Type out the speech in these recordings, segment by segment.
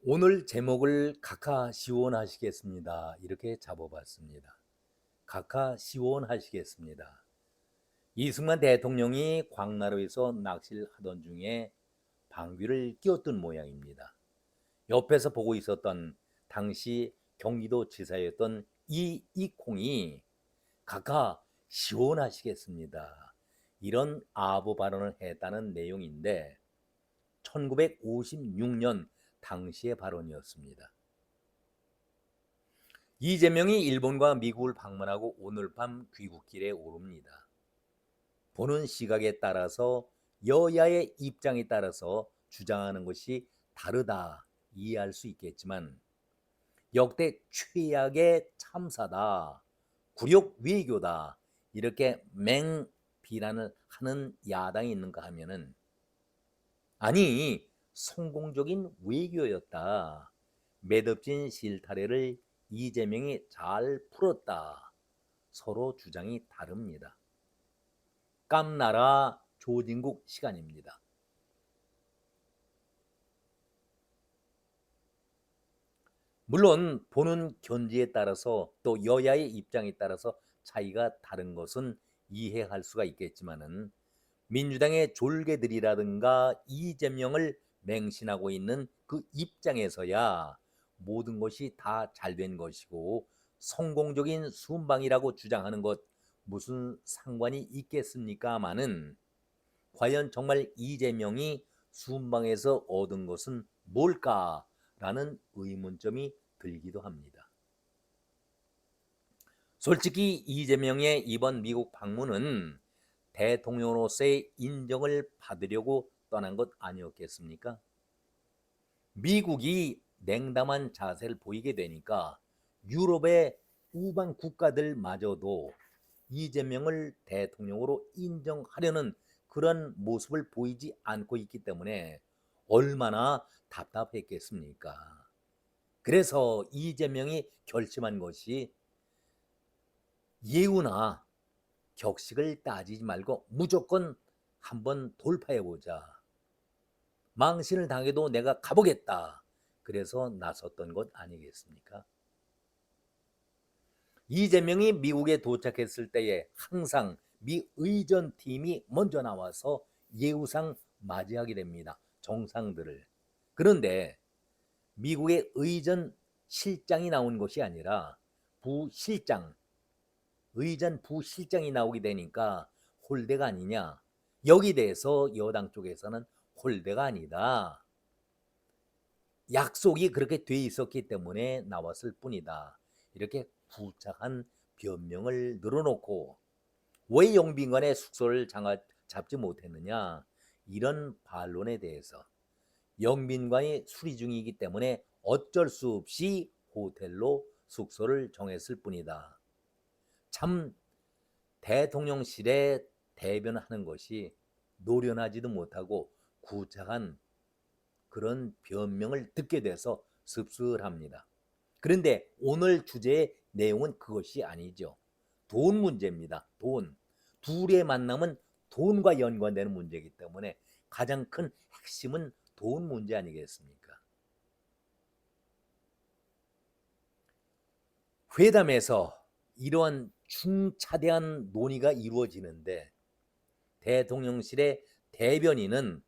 오늘 제목을 각하 시원하시겠습니다. 이렇게 잡아봤습니다. 각하 시원하시겠습니다. 이승만 대통령이 광나루에서 낚시를 하던 중에 방귀를 뀌었던 모양입니다. 옆에서 보고 있었던 당시 경기도 지사였던 이익콩이 각하 시원하시겠습니다. 이런 아부 발언을 했다는 내용인데 1956년 당시의 발언이었습니다. 이재명이 일본과 미국을 방문하고 오늘 밤 귀국길에 오릅니다. 보는 시각에 따라서 여야의 입장에 따라서 주장하는 것이 다르다 이해할 수 있겠지만 역대 최악의 참사다, 굴욕 외교다 이렇게 맹비난을 하는 야당이 있는가 하면은 아니 성공적인 외교였다. 매듭진 실타래를 이재명이 잘 풀었다. 서로 주장이 다릅니다. 깜나라 조진국 시간입니다. 물론 보는 견지에 따라서 또 여야의 입장에 따라서 차이가 다른 것은 이해할 수가 있겠지만은 민주당의 졸개들이라든가 이재명을 맹신하고 있는 그 입장에서야 모든 것이 다 잘된 것이고 성공적인 순방이라고 주장하는 것 무슨 상관이 있겠습니까마는 과연 정말 이재명이 순방에서 얻은 것은 뭘까라는 의문점이 들기도 합니다. 솔직히 이재명의 이번 미국 방문은 대통령으로서의 인정을 받으려고 떠난 것 아니었겠습니까? 미국이 냉담한 자세를 보이게 되니까 유럽의 우방 국가들마저도 이재명을 대통령으로 인정하려는 그런 모습을 보이지 않고 있기 때문에 얼마나 답답했겠습니까? 그래서 이재명이 결심한 것이 예우나 격식을 따지지 말고 무조건 한번 돌파해보자. 망신을 당해도 내가 가보겠다. 그래서 나섰던 것 아니겠습니까? 이재명이 미국에 도착했을 때에 항상 미 의전팀이 먼저 나와서 예우상 맞이하게 됩니다. 정상들을. 그런데 미국의 의전 실장이 나온 것이 아니라 부실장, 의전 부실장이 나오게 되니까 홀대가 아니냐. 여기 대해서 여당 쪽에서는 홀대가 아니다. 약속이 그렇게 돼 있었기 때문에 나왔을 뿐이다. 이렇게 구차한 변명을 늘어놓고 왜 영빈관의 숙소를 잡지 못했느냐. 이런 반론에 대해서 영빈관이 수리 중이기 때문에 어쩔 수 없이 호텔로 숙소를 정했을 뿐이다. 참 대통령실에 대변하는 것이 노련하지도 못하고 구차한 그런 변명을 듣게 돼서 씁쓸합니다. 그런데 오늘 주제의 내용은 그것이 아니죠. 돈 문제입니다. 돈. 둘의 만남은 돈과 연관되는 문제이기 때문에 가장 큰 핵심은 돈 문제 아니겠습니까? 회담에서 이러한 중차대한 논의가 이루어지는데 대통령실의 대변인은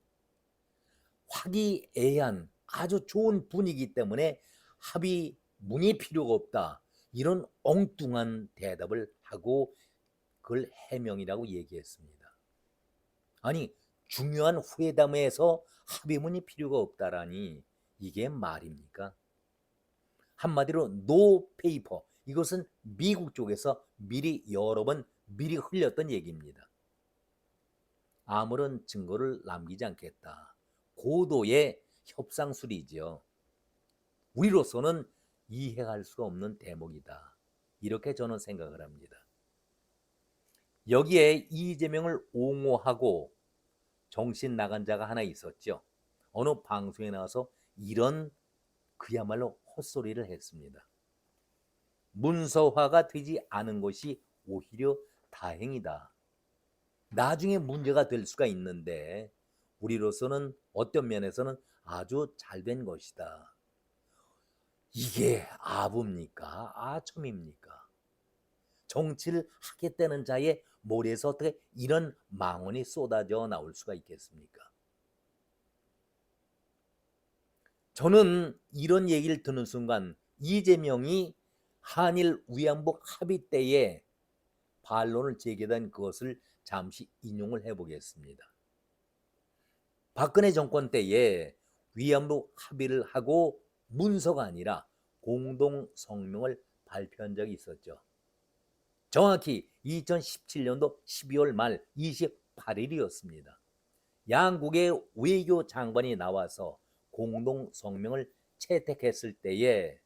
화기애애한 아주 좋은 분위기 때문에 합의문이 필요가 없다. 이런 엉뚱한 대답을 하고 그걸 해명이라고 얘기했습니다. 아니 중요한 회담에서 합의문이 필요가 없다라니 이게 말입니까? 한마디로 노 페이퍼. 이것은 미국 쪽에서 미리 여러 번 미리 흘렸던 얘기입니다. 아무런 증거를 남기지 않겠다. 고도의 협상술이죠. 우리로서는 이해할 수가 없는 대목이다. 이렇게 저는 생각을 합니다. 여기에 이재명을 옹호하고 정신 나간 자가 하나 있었죠. 어느 방송에 나와서 이런 그야말로 헛소리를 했습니다. 문서화가 되지 않은 것이 오히려 다행이다. 나중에 문제가 될 수가 있는데 우리로서는 어떤 면에서는 아주 잘된 것이다. 이게 아부입니까? 아첨입니까? 정치를 하겠다는 자의 머리에서 어떻게 이런 망언이 쏟아져 나올 수가 있겠습니까? 저는 이런 얘기를 듣는 순간 이재명이 한일 위안부 합의 때에 반론을 제기한 그것을 잠시 인용을 해보겠습니다. 박근혜 정권 때에 위안부 합의를 하고 문서가 아니라 공동 성명을 발표한 적이 있었죠. 정확히 2017년도 12월 말 28일이었습니다. 양국의 외교 장관이 나와서 공동 성명을 채택했을 때에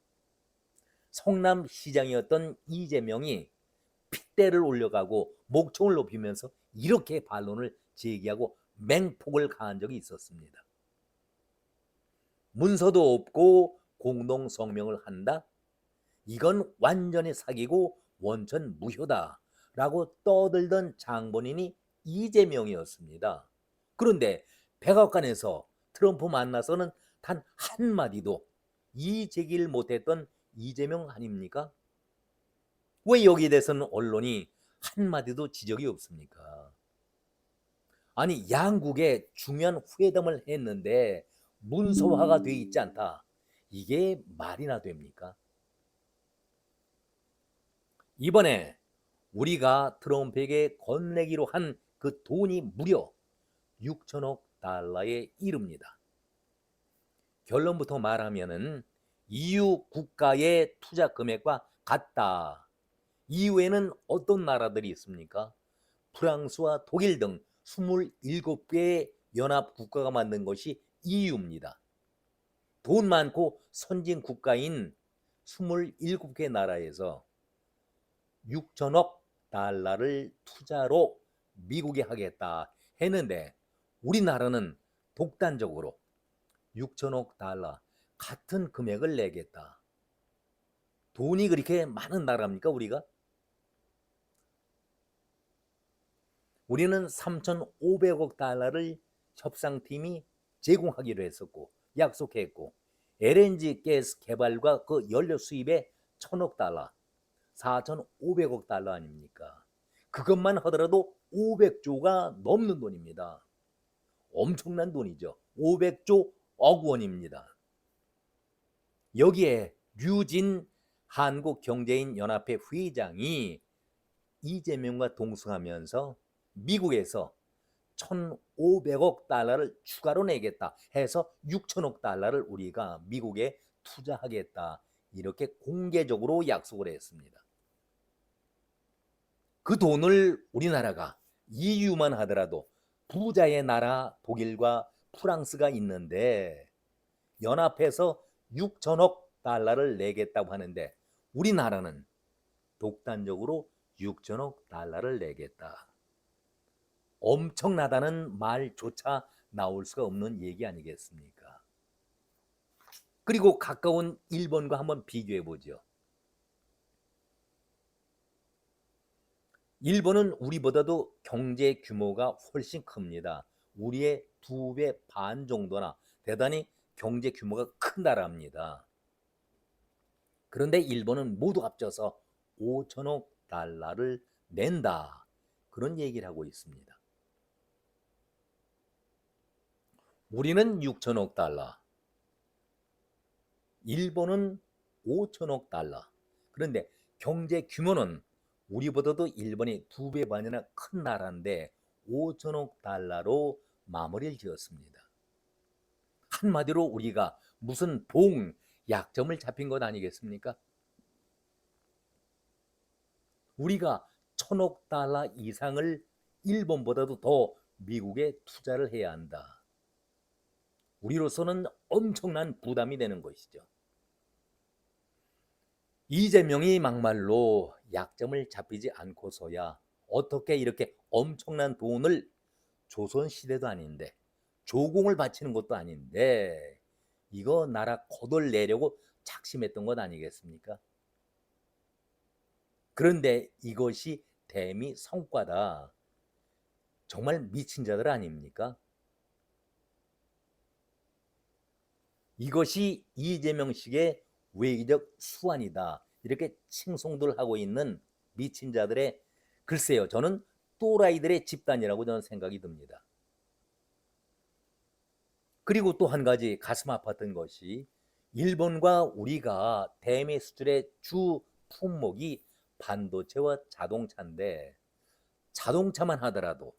성남시장이었던 이재명이 핏대를 올려가고 목청을 높이면서 이렇게 반론을 제기하고 맹폭을 가한 적이 있었습니다. 문서도 없고 공동 성명을 한다? 이건 완전히 사기고 원천 무효다라고 떠들던 장본인이 이재명이었습니다. 그런데 백악관에서 트럼프 만나서는 단 한마디도 이 제기를 못했던 이재명 아닙니까? 왜 여기에 대해서는 언론이 한마디도 지적이 없습니까? 아니 양국의 중요한 회담을 했는데 문서화가 돼 있지 않다. 이게 말이나 됩니까? 이번에 우리가 트럼프에게 건네기로 한 그 돈이 무려 6천억 달러에 이릅니다. 결론부터 말하면은 EU 국가의 투자 금액과 같다. 이후에는 어떤 나라들이 있습니까? 프랑스와 독일 등 27개의 연합 국가가 만든 것이 EU입니다. 돈 많고 선진 국가인 27개 나라에서 6천억 달러를 투자로 미국에 하겠다 했는데 우리나라는 독단적으로 6천억 달러 같은 금액을 내겠다. 돈이 그렇게 많은 나라입니까 우리가? 우리는 3,500억 달러를 협상팀이 제공하기로 했었고 약속했고 LNG 가스 개발과 그 연료 수입에 1,000억 달러 4,500억 달러 아닙니까? 그것만 하더라도 500조가 넘는 돈입니다. 엄청난 돈이죠. 500조 억 원입니다. 여기에 류진 한국경제인연합회 회장이 이재명과 동승하면서 미국에서 1,500억 달러를 추가로 내겠다 해서 6천억 달러를 우리가 미국에 투자하겠다 이렇게 공개적으로 약속을 했습니다. 그 돈을 우리나라가 EU만 하더라도 부자의 나라 독일과 프랑스가 있는데 연합해서 6천억 달러를 내겠다고 하는데 우리나라는 독단적으로 6천억 달러를 내겠다. 엄청나다는 말조차 나올 수가 없는 얘기 아니겠습니까? 그리고 가까운 일본과 한번 비교해 보죠. 일본은 우리보다도 경제 규모가 훨씬 큽니다. 우리의 2배 반 정도나 대단히 경제 규모가 큰 나라입니다. 그런데 일본은 모두 합쳐서 5천억 달러를 낸다. 그런 얘기를 하고 있습니다. 우리는 6천억 달러, 일본은 5천억 달러. 그런데 경제 규모는 우리보다도 일본이 2배 반이나 큰 나라인데 5천억 달러로 마무리를 지었습니다. 한마디로 우리가 무슨 약점을 잡힌 것 아니겠습니까? 우리가 1,000억 달러 이상을 일본보다도 더 미국에 투자를 해야 한다. 우리로서는 엄청난 부담이 되는 것이죠. 이재명이 막말로 약점을 잡히지 않고서야 어떻게 이렇게 엄청난 돈을 조선시대도 아닌데 조공을 바치는 것도 아닌데 이거 나라 거덜내려고 작심했던 것 아니겠습니까? 그런데 이것이 대미 성과다. 정말 미친 자들 아닙니까? 이것이 이재명식의 외교적 수완이다. 이렇게 칭송들 하고 있는 미친 자들의, 글쎄요, 저는 또라이들의 집단이라고 저는 생각이 듭니다. 그리고 또 한 가지 가슴 아팠던 것이, 일본과 우리가 대미 수출의 주 품목이 반도체와 자동차인데, 자동차만 하더라도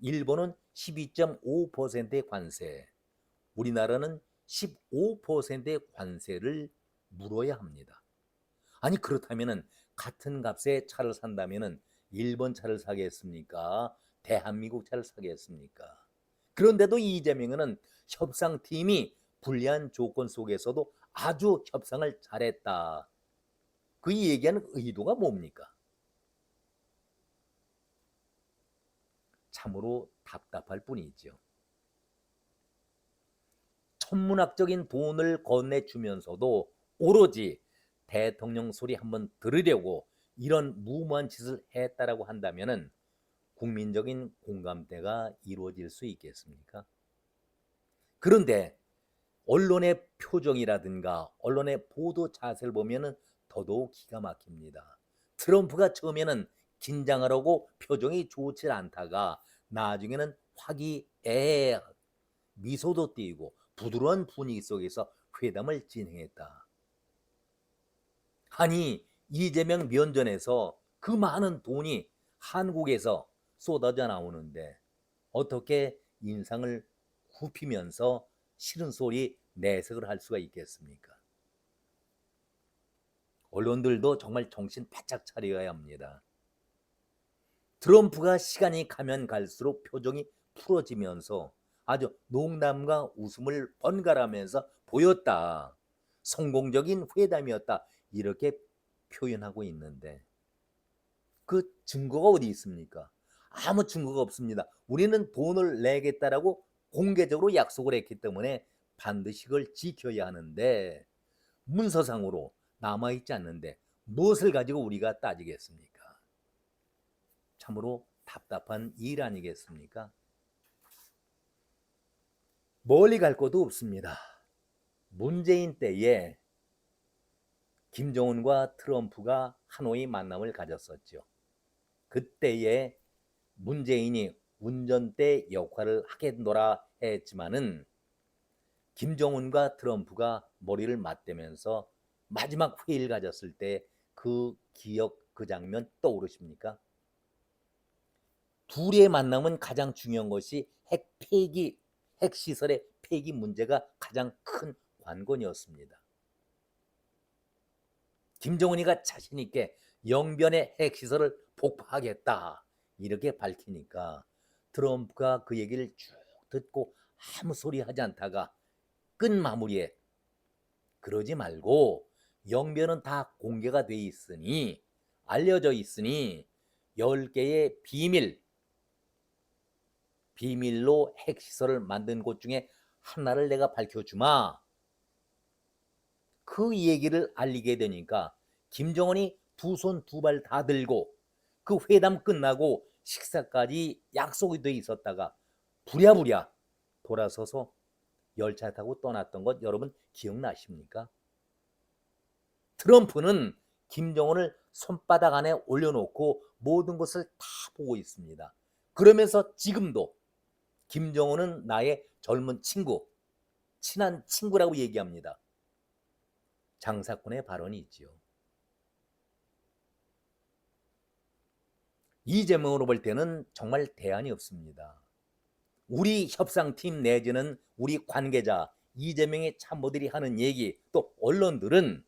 일본은 12.5%의 관세, 우리나라는 15%의 관세를 물어야 합니다. 아니 그렇다면은 같은 값의 차를 산다면은 일본 차를 사겠습니까? 대한민국 차를 사겠습니까? 그런데도 이재명은 협상팀이 불리한 조건 속에서도 아주 협상을 잘했다. 그 얘기하는 의도가 뭡니까? 참으로 답답할 뿐이죠. 천문학적인 돈을 건네주면서도 오로지 대통령 소리 한번 들으려고 이런 무모한 짓을 했다라고 한다면은 국민적인 공감대가 이루어질 수 있겠습니까? 그런데 언론의 표정이라든가 언론의 보도 자세를 보면은 더더욱 기가 막힙니다. 트럼프가 처음에는 긴장하라고 표정이 좋지 않다가 나중에는 화기애애 미소도 띄고 부드러운 분위기 속에서 회담을 진행했다. 아니 이재명 면전에서 그 많은 돈이 한국에서 쏟아져 나오는데 어떻게 인상을 굽히면서 싫은 소리 내색을 할 수가 있겠습니까? 언론들도 정말 정신 바짝 차려야 합니다. 트럼프가 시간이 가면 갈수록 표정이 풀어지면서 아주 농담과 웃음을 번갈아가면서 보였다. 성공적인 회담이었다. 이렇게 표현하고 있는데 그 증거가 어디 있습니까? 아무 증거가 없습니다. 우리는 돈을 내겠다라고 공개적으로 약속을 했기 때문에 반드시 그걸 지켜야 하는데 문서상으로 남아있지 않는데 무엇을 가지고 우리가 따지겠습니까? 참으로 답답한 일 아니겠습니까? 멀리 갈 것도 없습니다. 문재인 때에 김정은과 트럼프가 하노이 만남을 가졌었죠. 그때에 문재인이 운전대 역할을 하겠노라 했지만은 김정은과 트럼프가 머리를 맞대면서 마지막 회의를 가졌을 때 그 기억, 그 장면 떠오르십니까? 둘의 만남은 가장 중요한 것이 핵 폐기, 핵시설의 폐기 문제가 가장 큰 관건이었습니다. 김정은이가 자신 있게 영변의 핵시설을 폭파하겠다 이렇게 밝히니까 트럼프가 그 얘기를 쭉 듣고 아무 소리 하지 않다가 끝 마무리에 그러지 말고 영변은 다 공개가 돼 있으니 알려져 있으니 10개의 비밀로 핵시설을 만든 곳 중에 하나를 내가 밝혀주마. 그 얘기를 알리게 되니까 김정은이 두 손 두 발 다 들고 그 회담 끝나고 식사까지 약속이 돼 있었다가 부랴부랴 돌아서서 열차 타고 떠났던 것 여러분 기억나십니까? 트럼프는 김정은을 손바닥 안에 올려놓고 모든 것을 다 보고 있습니다. 그러면서 지금도 김정은은 나의 젊은 친구, 친한 친구라고 얘기합니다. 장사꾼의 발언이 있지요. 이재명으로 볼 때는 정말 대안이 없습니다. 우리 협상팀 내지는 우리 관계자, 이재명의 참모들이 하는 얘기, 또 언론들은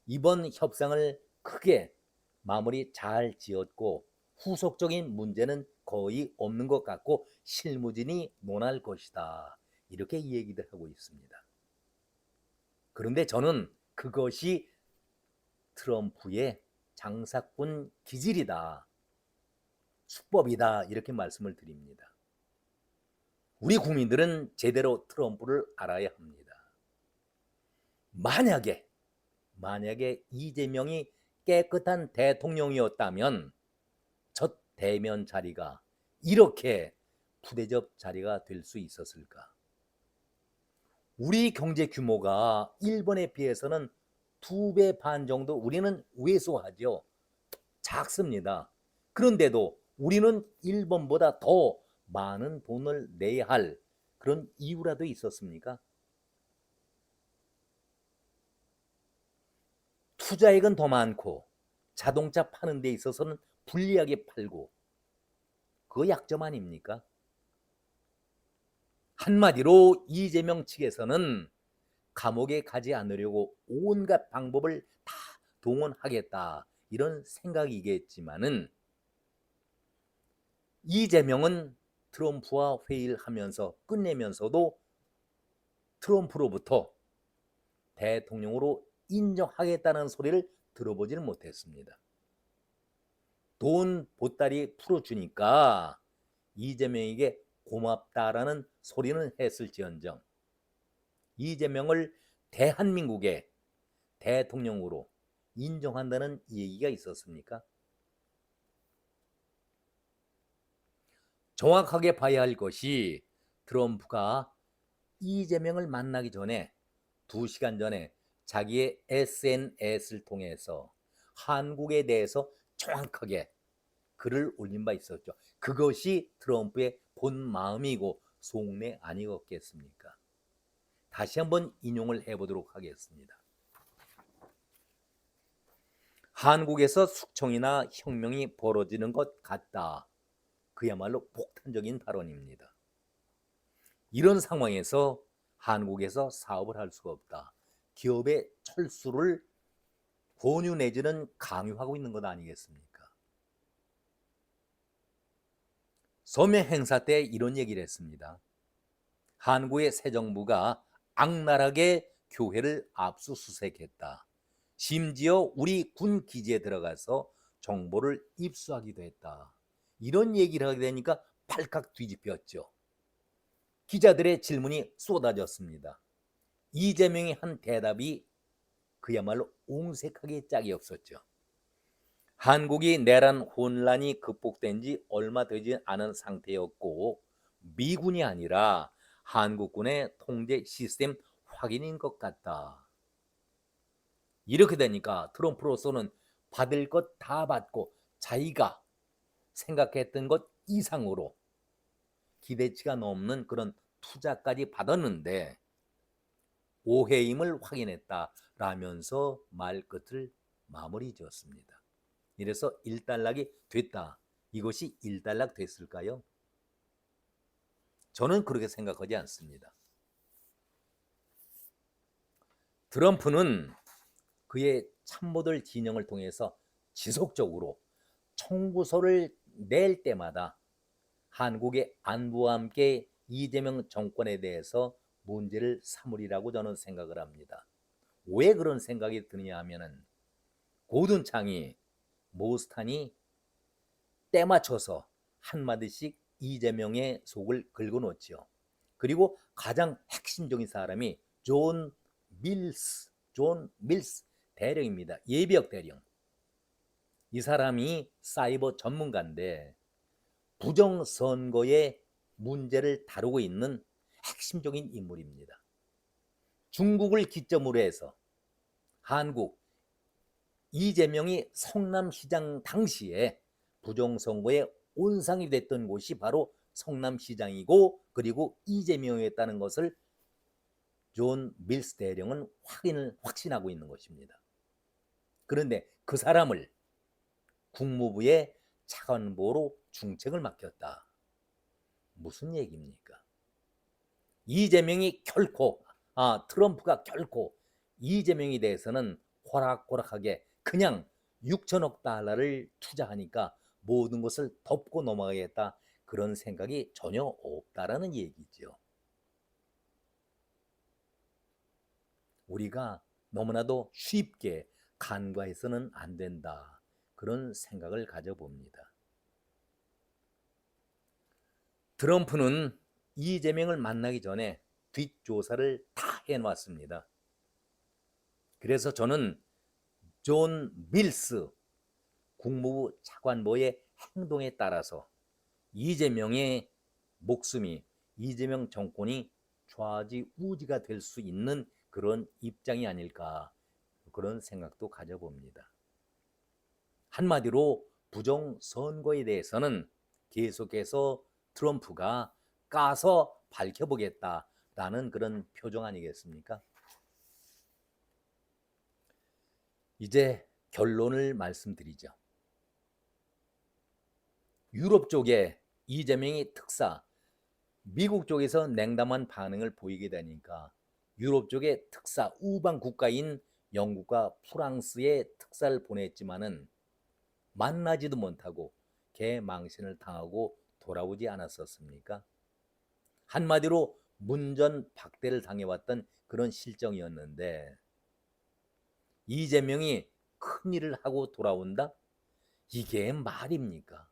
이번 협상을 크게 마무리 잘 지었고 후속적인 문제는 거의 없는 것 같고 실무진이 논할 것이다. 이렇게 얘기들 하고 있습니다. 그런데 저는 그것이 트럼프의 장사꾼 기질이다. 수법이다. 이렇게 말씀을 드립니다. 우리 국민들은 제대로 트럼프를 알아야 합니다. 만약에 이재명이 깨끗한 대통령이었다면 첫 대면 자리가 이렇게 푸대접 자리가 될 수 있었을까? 우리 경제 규모가 일본에 비해서는 2배 반 정도 우리는 왜소하죠. 작습니다. 그런데도 우리는 일본보다 더 많은 돈을 내야 할 그런 이유라도 있었습니까? 투자액은 더 많고 자동차 파는 데 있어서는 불리하게 팔고, 그 약점 아닙니까? 한마디로 이재명 측에서는 감옥에 가지 않으려고 온갖 방법을 다 동원하겠다, 이런 생각이겠지만은, 이재명은 트럼프와 회의를 하면서 끝내면서도 트럼프로부터 대통령으로 인정하겠다는 소리를 들어보지는 못했습니다. 돈 보따리 풀어주니까 이재명에게 고맙다라는 소리는 했을지언정, 이재명을 대한민국의 대통령으로 인정한다는 얘기가 있었습니까? 정확하게 봐야 할 것이, 트럼프가 이재명을 만나기 전에 2시간 전에 자기의 SNS를 통해서 한국에 대해서 정확하게 글을 올린 바 있었죠. 그것이 트럼프의 본 마음이고 속내 아니었겠습니까? 다시 한번 인용을 해보도록 하겠습니다. 한국에서 숙청이나 혁명이 벌어지는 것 같다. 그야말로 폭탄적인 발언입니다. 이런 상황에서 한국에서 사업을 할 수가 없다. 기업의 철수를 권유 내지는 강요하고 있는 것 아니겠습니까? 서명 행사 때 이런 얘기를 했습니다. 한국의 새 정부가 악랄하게 교회를 압수수색했다. 심지어 우리 군 기지에 들어가서 정보를 입수하기도 했다. 이런 얘기를 하게 되니까 발칵 뒤집혔죠. 기자들의 질문이 쏟아졌습니다. 이재명이 한 대답이 그야말로 옹색하게 짝이 없었죠. 한국이 내란 혼란이 극복된 지 얼마 되지 않은 상태였고, 미군이 아니라 한국군의 통제 시스템 확인인 것 같다. 이렇게 되니까 트럼프로서는 받을 것 다 받고 자기가 생각했던 것 이상으로 기대치가 넘는 그런 투자까지 받았는데, 오해임을 확인했다라면서 말끝을 마무리 지었습니다. 이래서 일단락이 됐다. 이것이 일단락 됐을까요? 저는 그렇게 생각하지 않습니다. 트럼프는 그의 참모들 진영을 통해서 지속적으로 청구서를 낼 때마다 한국의 안보와 함께 이재명 정권에 대해서 문제를 삼으리라고 저는 생각을 합니다. 왜 그런 생각이 드느냐 하면은, 고든창이 모스탄이 때 맞춰서 한마디씩 이재명의 속을 긁어놓죠. 그리고 가장 핵심적인 사람이 존 밀스 대령입니다. 예비역 대령. 이 사람이 사이버 전문가인데 부정선거의 문제를 다루고 있는 핵심적인 인물입니다. 중국을 기점으로 해서 한국, 이재명이 성남시장 당시에 부정선거의 온상이 됐던 곳이 바로 성남시장이고, 그리고 이재명이었다는 것을 존 밀스 대령은 확신하고 있는 것입니다. 그런데 그 사람을 국무부의 차관보로 중책을 맡겼다. 무슨 얘기입니까? 이재명이 결코, 트럼프가 결코 이재명에 대해서는 호락호락하게 그냥 6천억 달러를 투자하니까 모든 것을 덮고 넘어가겠다, 그런 생각이 전혀 없다라는 얘기죠. 우리가 너무나도 쉽게 간과해서는 안 된다, 그런 생각을 가져봅니다. 트럼프는 이재명을 만나기 전에 뒷조사를 다 해놨습니다. 그래서 저는 존 밀스 국무부 차관보의 행동에 따라서 이재명의 목숨이, 이재명 정권이 좌지우지가 될 수 있는 그런 입장이 아닐까, 그런 생각도 가져봅니다. 한마디로 부정선거에 대해서는 계속해서 트럼프가 까서 밝혀보겠다라는 그런 표정 아니겠습니까? 이제 결론을 말씀드리죠. 유럽 쪽에 이재명이 특사, 미국 쪽에서 냉담한 반응을 보이게 되니까 유럽 쪽의 특사 우방 국가인 영국과 프랑스에 특사를 보냈지만은 만나지도 못하고 개망신을 당하고 돌아오지 않았었습니까? 한마디로 문전박대를 당해왔던 그런 실정이었는데 이재명이 큰일을 하고 돌아온다? 이게 말입니까?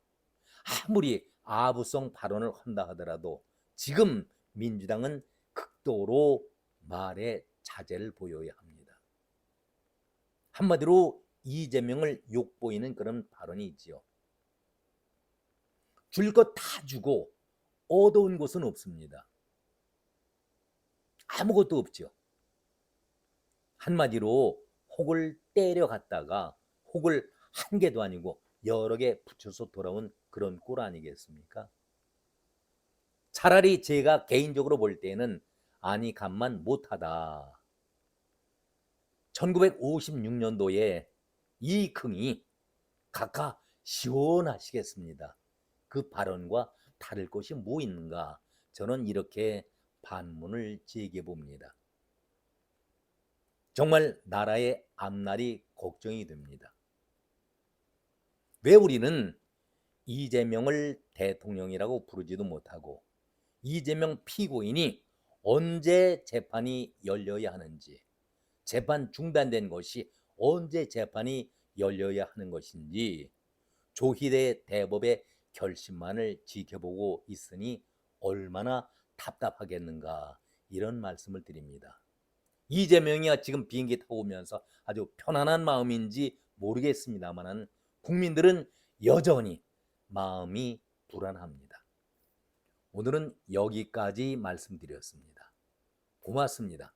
아무리 아부성 발언을 한다 하더라도 지금 민주당은 극도로 말에 자제를 보여야 합니다. 한마디로 이재명을 욕보이는 그런 발언이 있지요. 줄 것 다 주고 얻어온 것은 없습니다. 아무것도 없죠. 한마디로 혹을 때려갔다가 혹을 한 개도 아니고 여러 개 붙여서 돌아온 그런 꼴 아니겠습니까? 차라리 제가 개인적으로 볼 때는 아니 간만 못하다. 1956년도에 이흥이 각하 시원하시겠습니다. 그 발언과 다를 것이 뭐 있는가? 저는 이렇게 반문을 제기해 봅니다. 정말 나라의 앞날이 걱정이 됩니다. 왜 우리는 이재명을 대통령이라고 부르지도 못하고 이재명 피고인이 언제 재판이 열려야 하는지, 재판 중단된 것이 언제 재판이 열려야 하는 것인지 조희대 대법의 결심만을 지켜보고 있으니 얼마나 답답하겠는가 이런 말씀을 드립니다. 이재명이 지금 비행기 타고 오면서 아주 편안한 마음인지 모르겠습니다만 국민들은 여전히 마음이 불안합니다. 오늘은 여기까지 말씀드렸습니다. 고맙습니다.